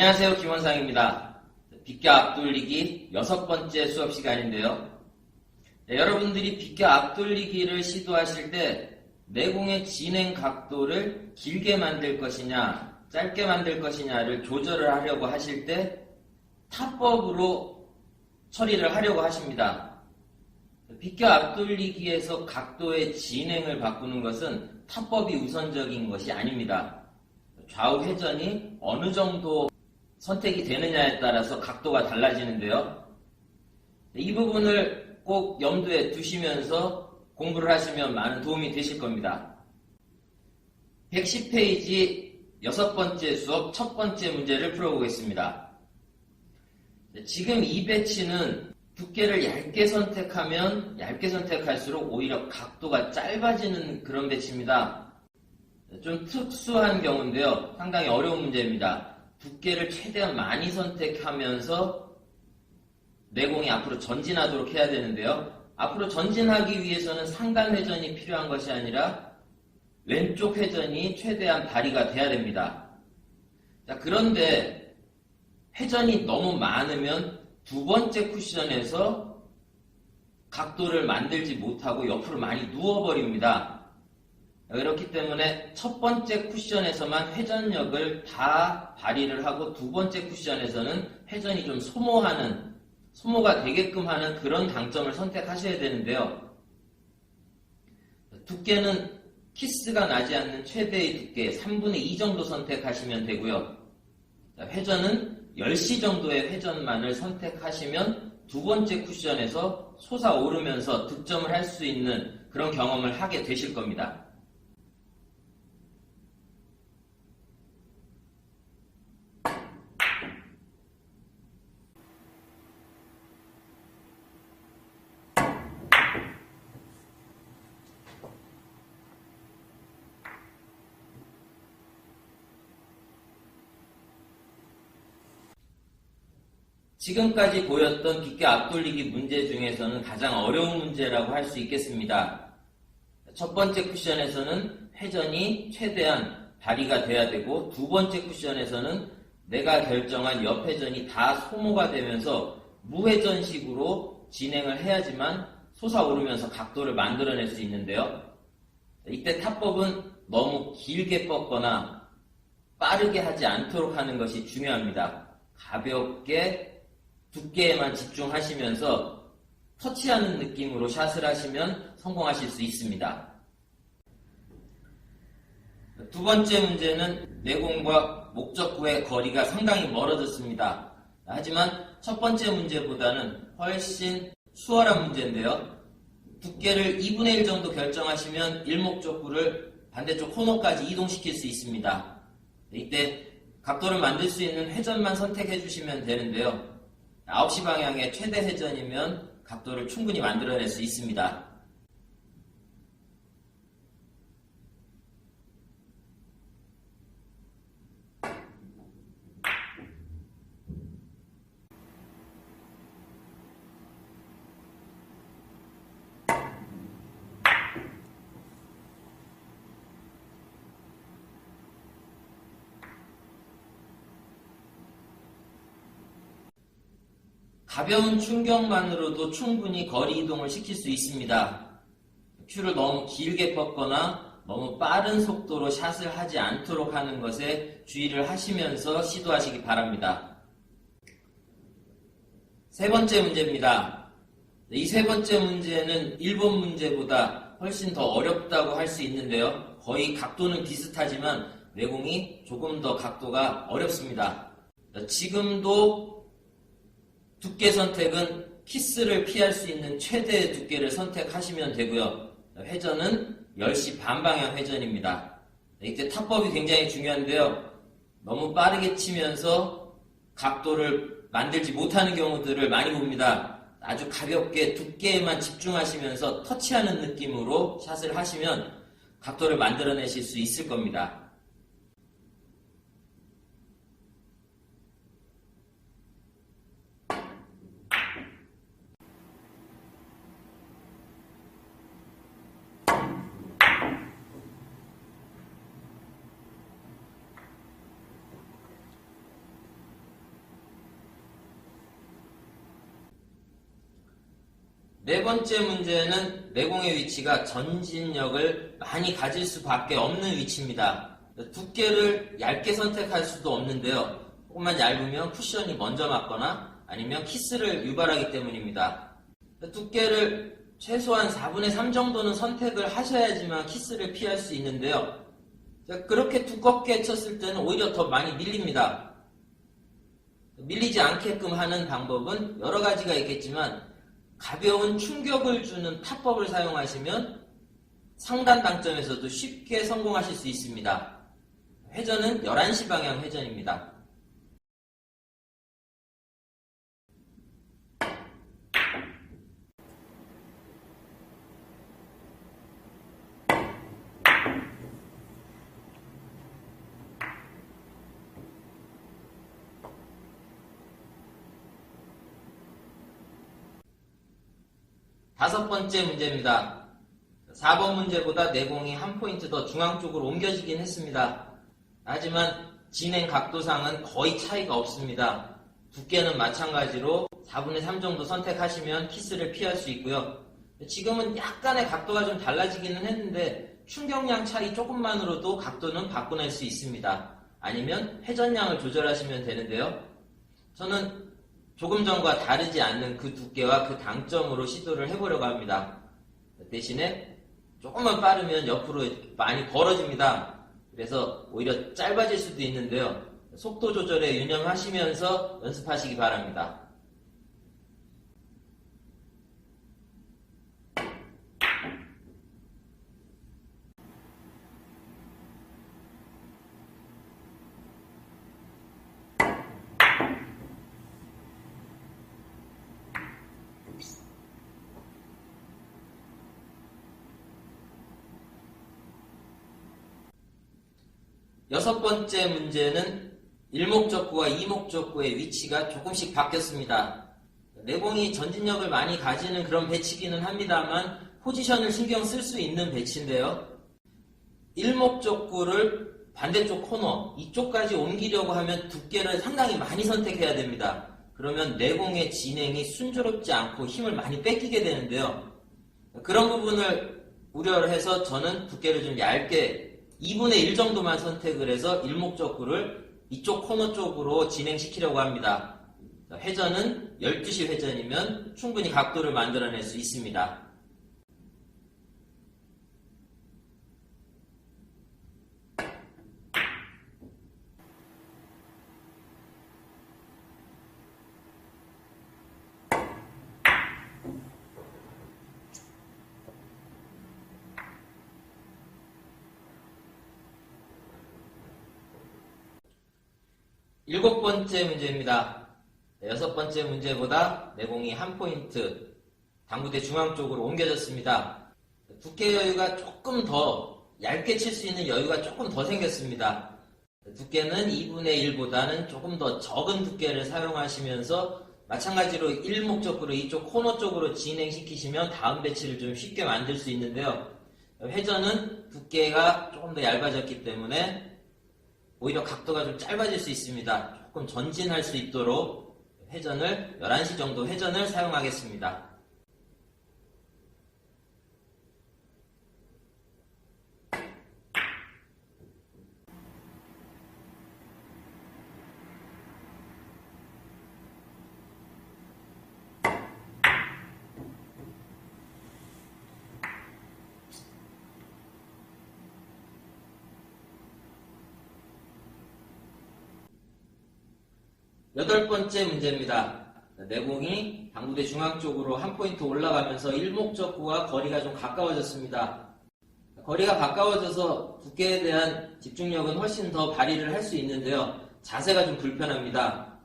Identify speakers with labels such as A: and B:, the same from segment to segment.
A: 안녕하세요. 김원상입니다. 비껴 앞돌리기 6번째 수업 시간인데요. 여러분들이 비껴 앞돌리기를 시도하실 때 내공의 진행 각도를 길게 만들 것이냐 짧게 만들 것이냐를 조절을 하려고 하실 때 타법으로 처리를 하려고 하십니다. 비껴 앞돌리기에서 각도의 진행을 바꾸는 것은 타법이 우선적인 것이 아닙니다. 좌우 회전이 어느 정도 선택이 되느냐에 따라서 각도가 달라지는데요. 이 부분을 꼭 염두에 두시면서 공부를 하시면 많은 도움이 되실 겁니다. 110페이지 6번째 수업 첫 번째 문제를 풀어보겠습니다. 지금 이 배치는 두께를 얇게 선택하면 얇게 선택할수록 오히려 각도가 짧아지는 그런 배치입니다. 좀 특수한 경우인데요. 상당히 어려운 문제입니다. 두께를 최대한 많이 선택하면서 내공이 앞으로 전진하도록 해야 되는데요. 앞으로 전진하기 위해서는 상단 회전이 필요한 것이 아니라 왼쪽 회전이 최대한 발휘가 돼야 됩니다. 자, 그런데 회전이 너무 많으면 두 번째 쿠션에서 각도를 만들지 못하고 옆으로 많이 누워버립니다. 그렇기 때문에 첫 번째 쿠션에서만 회전력을 다 발휘를 하고 두 번째 쿠션에서는 회전이 좀 소모가 되게끔 하는 그런 당점을 선택하셔야 되는데요. 두께는 키스가 나지 않는 최대의 두께 3분의 2 정도 선택하시면 되고요. 회전은 10시 정도의 회전만을 선택하시면 두 번째 쿠션에서 솟아오르면서 득점을 할 수 있는 그런 경험을 하게 되실 겁니다. 지금까지 보였던 비껴 앞돌리기 문제 중에서는 가장 어려운 문제라고 할 수 있겠습니다. 첫 번째 쿠션에서는 회전이 최대한 발휘가 돼야 되고 두 번째 쿠션에서는 내가 결정한 옆 회전이 다 소모가 되면서 무회전식으로 진행을 해야지만 솟아오르면서 각도를 만들어낼 수 있는데요. 이때 타법은 너무 길게 뻗거나 빠르게 하지 않도록 하는 것이 중요합니다. 가볍게 두께에만 집중하시면서 터치하는 느낌으로 샷을 하시면 성공하실 수 있습니다. 두 번째 문제는 내공과 목적구의 거리가 상당히 멀어졌습니다. 하지만 첫 번째 문제보다는 훨씬 수월한 문제인데요. 두께를 2분의 1 정도 결정하시면 일목적구를 반대쪽 코너까지 이동시킬 수 있습니다. 이때 각도를 만들 수 있는 회전만 선택해 주시면 되는데요. 9시 방향의 최대 회전이면 각도를 충분히 만들어낼 수 있습니다. 가벼운 충격만으로도 충분히 거리 이동을 시킬 수 있습니다. 큐를 너무 길게 뻗거나 너무 빠른 속도로 샷을 하지 않도록 하는 것에 주의를 하시면서 시도하시기 바랍니다. 세 번째 문제입니다. 이 세 번째 문제는 1번 문제보다 훨씬 더 어렵다고 할 수 있는데요. 거의 각도는 비슷하지만 내공이 조금 더 각도가 어렵습니다. 지금도 두께 선택은 키스를 피할 수 있는 최대의 두께를 선택하시면 되고요. 회전은 10시 반 방향 회전입니다. 이때 타법이 굉장히 중요한데요. 너무 빠르게 치면서 각도를 만들지 못하는 경우들을 많이 봅니다. 아주 가볍게 두께에만 집중하시면서 터치하는 느낌으로 샷을 하시면 각도를 만들어내실 수 있을 겁니다. 네 번째 문제는 내공의 위치가 전진력을 많이 가질 수밖에 없는 위치입니다. 두께를 얇게 선택할 수도 없는데요. 조금만 얇으면 쿠션이 먼저 맞거나 아니면 키스를 유발하기 때문입니다. 두께를 최소한 4분의 3 정도는 선택을 하셔야지만 키스를 피할 수 있는데요. 그렇게 두껍게 쳤을 때는 오히려 더 많이 밀립니다. 밀리지 않게끔 하는 방법은 여러 가지가 있겠지만 가벼운 충격을 주는 탑법을 사용하시면 상단 당점에서도 쉽게 성공하실 수 있습니다. 회전은 11시 방향 회전입니다. 다섯 번째 문제입니다. 4번 문제보다 내공이 한 포인트 더 중앙 쪽으로 옮겨지긴 했습니다. 하지만 진행 각도상은 거의 차이가 없습니다. 두께는 마찬가지로 4분의 3 정도 선택하시면 키스를 피할 수 있고요. 지금은 약간의 각도가 좀 달라지기는 했는데 충격량 차이 조금만으로도 각도는 바꿔낼 수 있습니다. 아니면 회전량을 조절하시면 되는데요. 저는 조금 전과 다르지 않는 그 두께와 그 당점으로 시도를 해보려고 합니다. 대신에 조금만 빠르면 옆으로 많이 벌어집니다. 그래서 오히려 짧아질 수도 있는데요. 속도 조절에 유념하시면서 연습하시기 바랍니다. 여섯 번째 문제는 일목적구와 이목적구의 위치가 조금씩 바뀌었습니다. 내공이 전진력을 많이 가지는 그런 배치기는 합니다만 포지션을 신경 쓸 수 있는 배치인데요. 일목적구를 반대쪽 코너 이쪽까지 옮기려고 하면 두께를 상당히 많이 선택해야 됩니다. 그러면 내공의 진행이 순조롭지 않고 힘을 많이 뺏기게 되는데요. 그런 부분을 우려를 해서 저는 두께를 좀 얇게 2분의 1 정도만 선택을 해서 일목적구를 이쪽 코너 쪽으로 진행시키려고 합니다. 회전은 12시 회전이면 충분히 각도를 만들어낼 수 있습니다. 일곱 번째 문제입니다. 여섯 번째 문제보다 내공이 한 포인트 당구대 중앙 쪽으로 옮겨졌습니다. 두께 여유가 조금 더 얇게 칠 수 있는 여유가 조금 더 생겼습니다. 두께는 2분의 1보다는 조금 더 적은 두께를 사용하시면서 마찬가지로 일목적으로 이쪽 코너 쪽으로 진행시키시면 다음 배치를 좀 쉽게 만들 수 있는데요. 회전은 두께가 조금 더 얇아졌기 때문에 오히려 각도가 좀 짧아질 수 있습니다. 조금 전진할 수 있도록 회전을 11시 정도 회전을 사용하겠습니다. 여덟 번째 문제입니다. 내공이 당구대 중앙 쪽으로 한 포인트 올라가면서 일목적구와 거리가 좀 가까워졌습니다. 거리가 가까워져서 두께에 대한 집중력은 훨씬 더 발휘를 할 수 있는데요. 자세가 좀 불편합니다.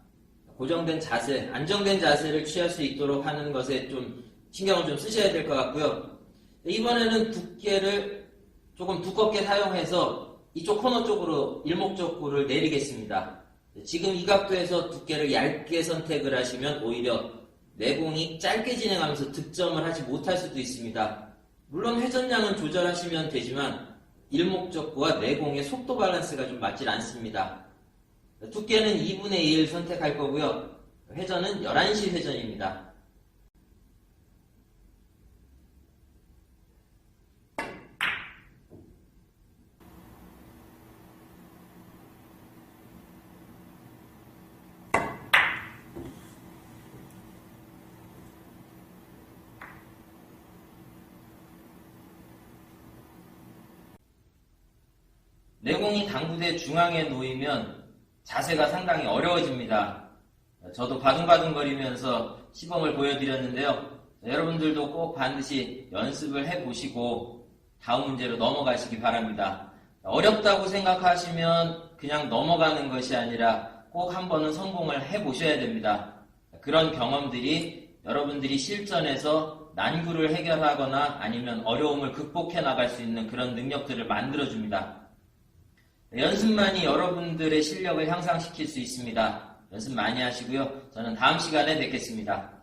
A: 고정된 자세, 안정된 자세를 취할 수 있도록 하는 것에 좀 신경을 좀 쓰셔야 될 것 같고요. 이번에는 두께를 조금 두껍게 사용해서 이쪽 코너 쪽으로 일목적구를 내리겠습니다. 지금 이 각도에서 두께를 얇게 선택을 하시면 오히려 내공이 짧게 진행하면서 득점을 하지 못할 수도 있습니다. 물론 회전량은 조절하시면 되지만 일목적구와 내공의 속도 밸런스가 좀 맞질 않습니다. 두께는 2분의 1 선택할 거고요. 회전은 11시 회전입니다. 내공이 당구대 중앙에 놓이면 자세가 상당히 어려워집니다. 저도 바둥바둥거리면서 시범을 보여드렸는데요. 여러분들도 꼭 반드시 연습을 해보시고 다음 문제로 넘어가시기 바랍니다. 어렵다고 생각하시면 그냥 넘어가는 것이 아니라 꼭 한 번은 성공을 해보셔야 됩니다. 그런 경험들이 여러분들이 실전에서 난구를 해결하거나 아니면 어려움을 극복해 나갈 수 있는 그런 능력들을 만들어줍니다. 연습만이 여러분들의 실력을 향상시킬 수 있습니다. 연습 많이 하시고요. 저는 다음 시간에 뵙겠습니다.